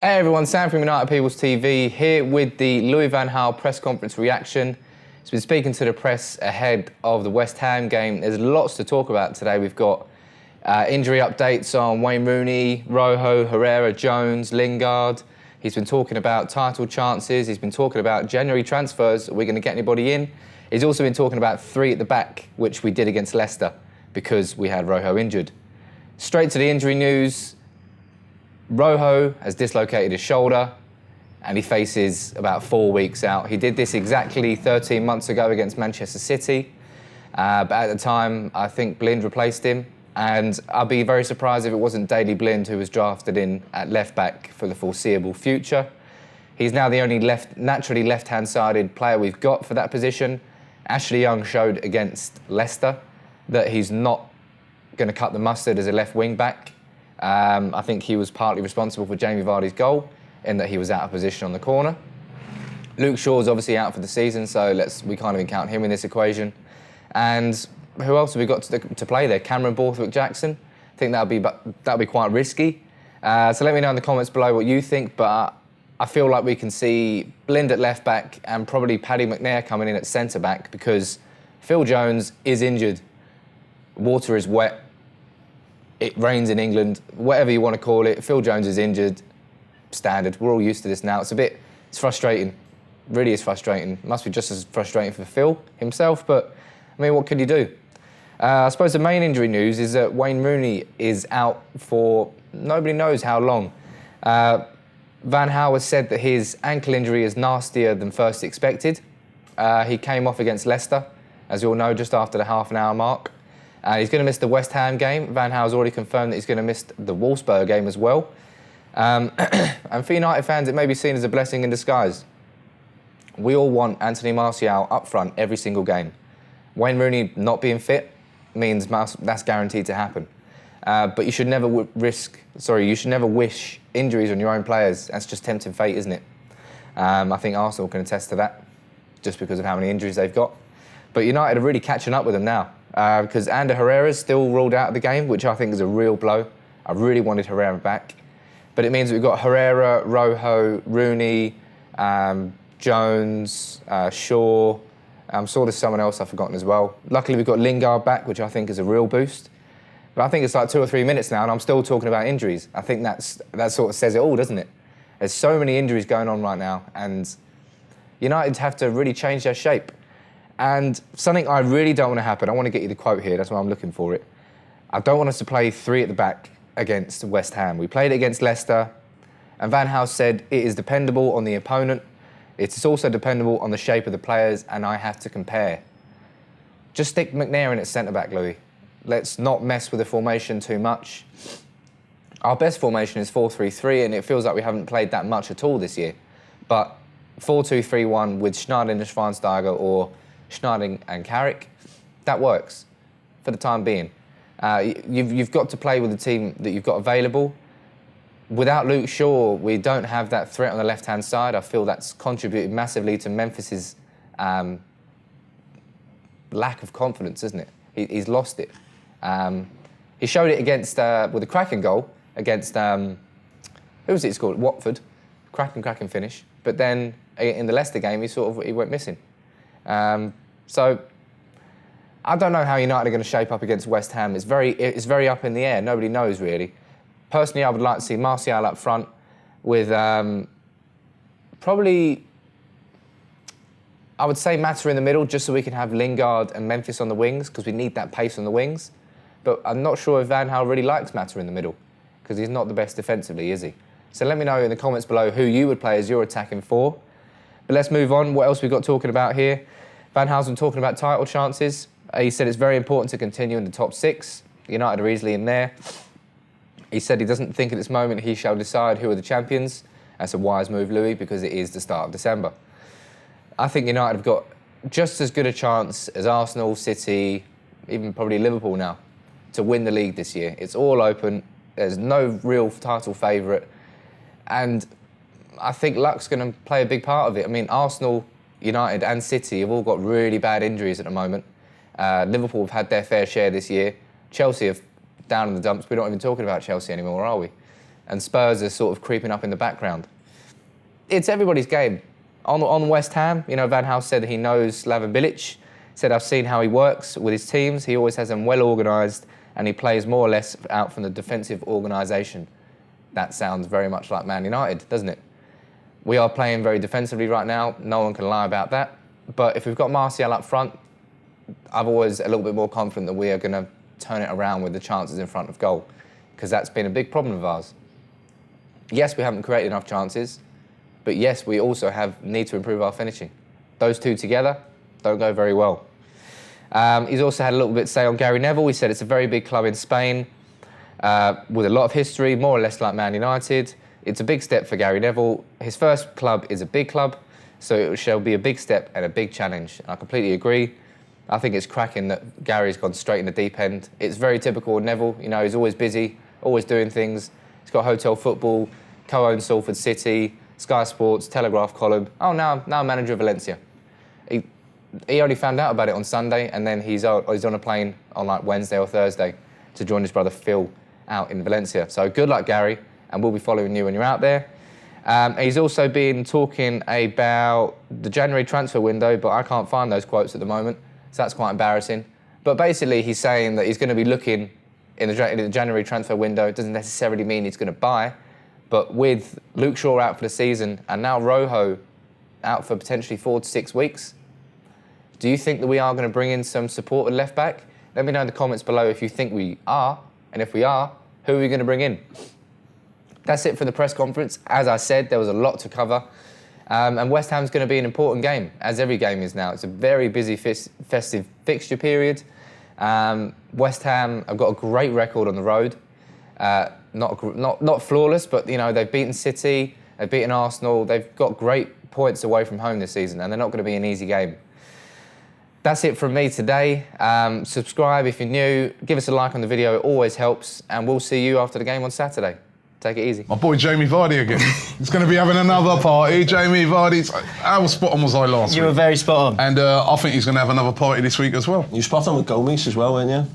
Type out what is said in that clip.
Hey everyone, Sam from United People's TV here with the Louis van Gaal press conference reaction. He's been speaking to the press ahead of the West Ham game. There's lots to talk about today. We've got injury updates on Wayne Rooney, Rojo, Herrera, Jones, Lingard. He's been talking about title chances. He's been talking about January transfers. Are we going to get anybody in? He's also been talking about 3 at the back, which we did against Leicester because we had Rojo injured. Straight to the injury news. Rojo has dislocated his shoulder and he faces about 4 weeks out. He did this exactly 13 months ago against Manchester City. But at the time, I think Blind replaced him. And I'd be very surprised if it wasn't Daley Blind who was drafted in at left back for the foreseeable future. He's now the only naturally left-hand sided player we've got for that position. Ashley Young showed against Leicester that he's not going to cut the mustard as a left wing back. I think he was partly responsible for Jamie Vardy's goal in that he was out of position on the corner. Luke Shaw's obviously out for the season, so we can't even count him in this equation. And who else have we got to play there? Cameron Borthwick-Jackson. I think that'll be quite risky. So let me know in the comments below what you think, but I feel like we can see Blind at left back and probably Paddy McNair coming in at centre back because Phil Jones is injured. Water is wet. It rains in England, whatever you want to call it. Phil Jones is injured. Standard. We're all used to this now. It's frustrating. Really is frustrating. Must be just as frustrating for Phil himself, but I mean, what could you do? I suppose the main injury news is that Wayne Rooney is out for nobody knows how long. Van Gaal has said that his ankle injury is nastier than first expected. He came off against Leicester, as you all know, just after the half-an-hour mark. He's going to miss the West Ham game. Van Gaal's already confirmed that he's going to miss the Wolfsburg game as well. And for United fans, it may be seen as a blessing in disguise. We all want Anthony Martial up front every single game. Wayne Rooney not being fit means that's guaranteed to happen. But you should never wish injuries on your own players. That's just tempting fate, isn't it? I think Arsenal can attest to that, just because of how many injuries they've got. But United are really catching up with them now. Because Ander Herrera's still ruled out of the game, which I think is a real blow. I really wanted Herrera back. But it means we've got Herrera, Rojo, Rooney, Jones, Shaw. I'm sure there's someone else I've forgotten as well. Luckily, we've got Lingard back, which I think is a real boost. But I think it's like 2 or 3 minutes now, and I'm still talking about injuries. I think that sort of says it all, doesn't it? There's so many injuries going on right now, and United have to really change their shape. And something I really don't want to happen, I want to get you the quote here, that's why I'm looking for it. I don't want us to play 3 at the back against West Ham. We played it against Leicester, and Van Gaal said it is dependable on the opponent. It is also dependable on the shape of the players, and I have to compare. Just stick McNair in at centre-back, Louis. Let's not mess with the formation too much. Our best formation is 4-3-3, and it feels like we haven't played that much at all this year. But 4-2-3-1 with Schneider and Schweinsteiger or Schneider and Carrick, that works for the time being. You've got to play with the team that you've got available. Without Luke Shaw, we don't have that threat on the left-hand side. I feel that's contributed massively to Memphis's lack of confidence, isn't it? He's lost it. He showed it against with a cracking goal against who was it scored? Watford, cracking finish. But then in the Leicester game, he went missing. So I don't know how United are going to shape up against West Ham. It's very up in the air. Nobody knows really. Personally, I would like to see Martial up front with probably, I would say Mata in the middle, just so we can have Lingard and Memphis on the wings, because we need that pace on the wings. But I'm not sure if Van Gaal really likes Mata in the middle, because he's not the best defensively, is he? So let me know in the comments below who you would play as your attacking 4. But let's move on. What else we got talking about here? Van Gaal's been talking about title chances. He said it's very important to continue in the top 6. United are easily in there. He said he doesn't think at this moment he shall decide who are the champions. That's a wise move, Louis, because it is the start of December. I think United have got just as good a chance as Arsenal, City, even probably Liverpool now, to win the league this year. It's all open. There's no real title favourite. And I think luck's going to play a big part of it. I mean, Arsenal, United and City have all got really bad injuries at the moment. Liverpool have had their fair share this year. Chelsea have down in the dumps. We're not even talking about Chelsea anymore, are we? and Spurs are sort of creeping up in the background. It's everybody's game. On West Ham, you know, Van Gaal said that he knows Slaven Bilic. Said, I've seen how he works with his teams. He always has them well organised, and he plays more or less out from the defensive organisation. That sounds very much like Man United, doesn't it? We are playing very defensively right now. No one can lie about that. But if we've got Martial up front, I'm always a little bit more confident that we are going to turn it around with the chances in front of goal, because that's been a big problem of ours. Yes, we haven't created enough chances, but yes, we also need to improve our finishing. Those two together don't go very well. He's also had a little bit to say on Gary Neville. He said it's a very big club in Spain with a lot of history, more or less like Man United. It's a big step for Gary Neville. His first club is a big club, so it shall be a big step and a big challenge. And I completely agree. I think it's cracking that Gary's gone straight in the deep end. It's very typical of Neville. You know, he's always busy, always doing things. He's got Hotel Football, co-owns Salford City, Sky Sports, Telegraph column. Oh, now manager of Valencia. He only found out about it on Sunday, and then he's on a plane on like Wednesday or Thursday to join his brother Phil out in Valencia. So good luck, Gary, and we'll be following you when you're out there. He's also been talking about the January transfer window, but I can't find those quotes at the moment, so that's quite embarrassing. But basically, he's saying that he's going to be looking in the January transfer window. It doesn't necessarily mean he's going to buy, but with Luke Shaw out for the season and now Rojo out for potentially 4 to 6 weeks, do you think that we are going to bring in some support at left back? Let me know in the comments below if you think we are, and if we are, who are we going to bring in? That's it for the press conference. As I said, there was a lot to cover. And West Ham's going to be an important game, as every game is now. It's a very busy festive fixture period. West Ham have got a great record on the road. Not flawless, but you know, they've beaten City, they've beaten Arsenal. They've got great points away from home this season, and they're not going to be an easy game. That's it from me today. Subscribe if you're new. Give us a like on the video. It always helps. And we'll see you after the game on Saturday. Take it easy. My boy Jamie Vardy again. He's going to be having another party. Jamie Vardy's... How spot on was I last week? You were very spot on. And I think he's going to have another party this week as well. You spot on with Gomez as well, weren't you?